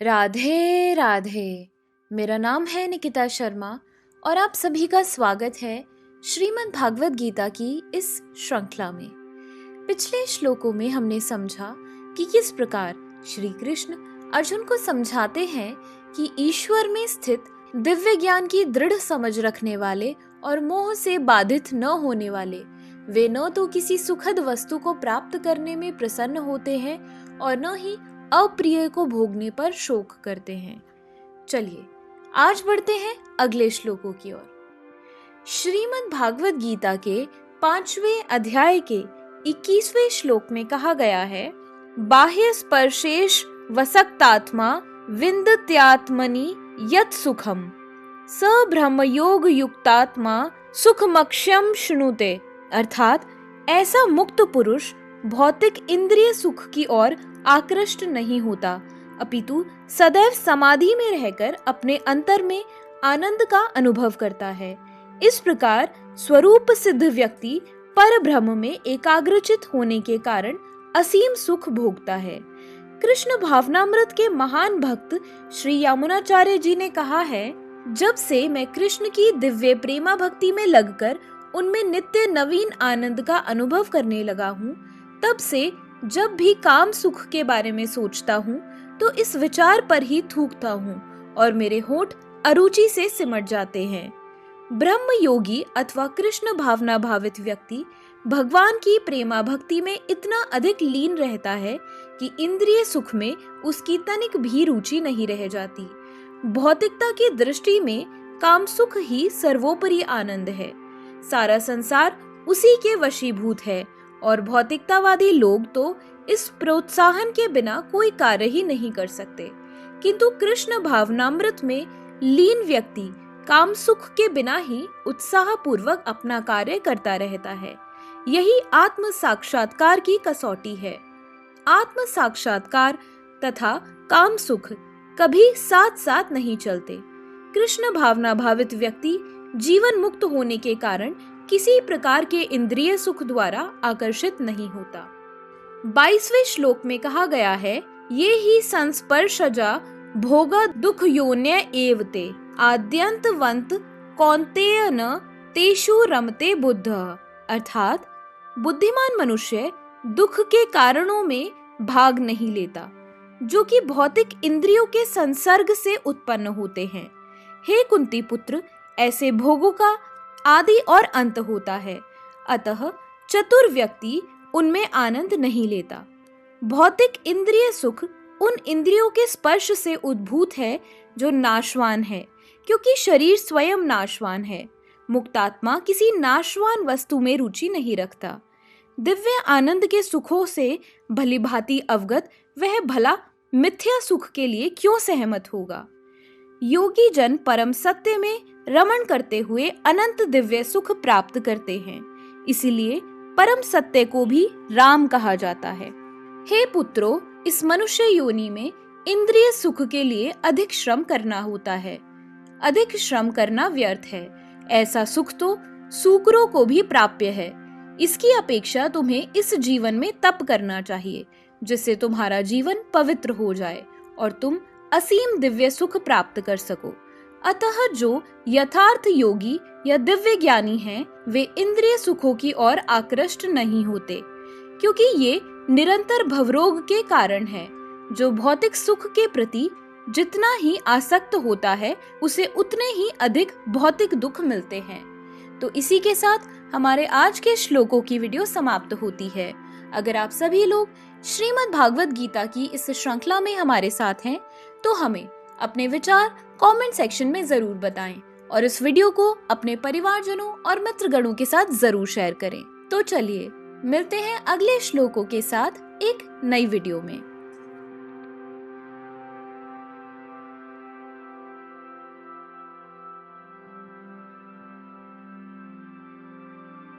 राधे राधे। मेरा नाम है निकिता शर्मा और आप सभी का स्वागत है श्रीमद् भागवत गीता की इस श्रृंखला में। पिछले श्लोकों में हमने समझा कि किस प्रकार श्री कृष्ण अर्जुन को समझाते हैं कि ईश्वर में स्थित दिव्य ज्ञान की दृढ़ समझ रखने वाले और मोह से बाधित न होने वाले वे न तो किसी सुखद वस्तु को प्राप्त करने में प्रसन्न होते हैं और न ही अप्रिय को भोगने पर शोक करते हैं। चलिए आज बढ़ते हैं अगले श्लोकों की ओर। श्रीमद् भागवत गीता के 5वें अध्याय के 21वें श्लोक में कहा गया है, बाह्य स्पर्शेश वसक्तात्मा विन्दत्यात्मनि यत् सुखम स ब्रह्मयोग युक्तात्मा सुखमक्ष्यम श्नुते। अर्थात ऐसा मुक्त पुरुष भौतिक इंद्रिय सुख की ओर आकृष्ट नहीं होता, अपितु सदैव समाधि में रहकर अपने अंतर में आनंद का अनुभव करता है। इस प्रकार स्वरूप सिद्ध व्यक्ति पर ब्रह्म में एकाग्रचित होने के कारण असीम सुख भोगता है। कृष्ण भावनामृत के महान भक्त श्री यमुनाचार्य जी ने कहा है, जब से मैं कृष्ण की दिव्य प्रेमा भक्ति में लगकर उनमें नित्य नवीन आनंद का अनुभव करने लगा हूँ, तब से जब भी काम सुख के बारे में सोचता हूँ तो इस विचार पर ही थूकता हूँ और मेरे होंठ अरुचि से सिमट जाते हैं। ब्रह्म योगी अथवा कृष्ण भावना भावित व्यक्ति भगवान की प्रेमा भक्ति में इतना अधिक लीन रहता है कि इंद्रिय सुख में उसकी तनिक भी रुचि नहीं रह जाती। भौतिकता की दृष्टि में काम सुख ही सर्वोपरि आनंद है। सारा संसार उसी के वशीभूत है और भौतिकतावादी लोग तो इस प्रोत्साहन के बिना कोई कार्य ही नहीं कर सकते, किंतु कृष्ण भावनामृत में लीन व्यक्ति काम सुख के बिना ही उत्साह पूर्वक अपना कार्य करता रहता है। यही आत्म साक्षात्कार की कसौटी है। आत्म साक्षात्कार तथा काम सुख कभी साथ साथ नहीं चलते। कृष्ण भावना भावित व्यक्ति जीवन मुक्त होने के कारण किसी प्रकार के इंद्रिय सुख द्वारा आकर्षित नहीं होता। 22वें श्लोक में कहा गया है, ये ही संस्पर्शजा भोगा दुख योन्य एवते आद्यंतवंत कौन्तेय न तेषु रमते बुद्ध। अर्थात बुद्धिमान मनुष्य दुख के कारणों में भाग नहीं लेता, जो कि भौतिक इंद्रियों के संसर्ग से उत्पन्न होते हैं। हे कुंती पुत्र, ऐसे भोगों का आदि और अंत होता है, अतः चतुर व्यक्ति उनमें आनंद नहीं लेता। भौतिक इंद्रिय सुख उन इंद्रियों के स्पर्श से उद्भूत है जो नाशवान है, क्योंकि शरीर स्वयं नाशवान है। मुक्तात्मा किसी नाशवान वस्तु में रुचि नहीं रखता। दिव्य आनंद के सुखों से भलीभांति अवगत वह भला मिथ्या सुख के लिए क्यों सहमत होगा। योगी जन परम सत्य में रमण करते हुए अनंत दिव्य सुख प्राप्त करते हैं, इसीलिए परम सत्य को भी राम कहा जाता है। हे पुत्रों, इस मनुष्य योनि में इंद्रिय सुख के लिए अधिक श्रम करना होता है। अधिक श्रम करना व्यर्थ है। ऐसा सुख तो सूकरों को भी प्राप्य है। इसकी अपेक्षा तुम्हें इस जीवन में तप करना चाहिए, जिससे तुम्हारा जीवन पवित्र हो जाए और तुम असीम दिव्य सुख प्राप्त कर सको। अतः जो यथार्थ योगी या दिव्य ज्ञानी हैं, वे इंद्रिय सुखों की ओर आकृष्ट नहीं होते, क्योंकि ये निरंतर भवरोग के कारण है। जो भौतिक सुख के प्रति जितना ही आसक्त होता है, उसे उतने ही अधिक भौतिक दुख मिलते हैं। तो इसी के साथ हमारे आज के श्लोकों की वीडियो समाप्त होती है। अगर आप सभी लोग श्रीमद् भागवत गीता की इस श्रृंखला में हमारे साथ हैं, तो हमें अपने विचार कमेंट सेक्शन में जरूर बताएं और इस वीडियो को अपने परिवारजनों और मित्रगणों के साथ जरूर शेयर करें। तो चलिए मिलते हैं अगले श्लोकों के साथ एक नई वीडियो में।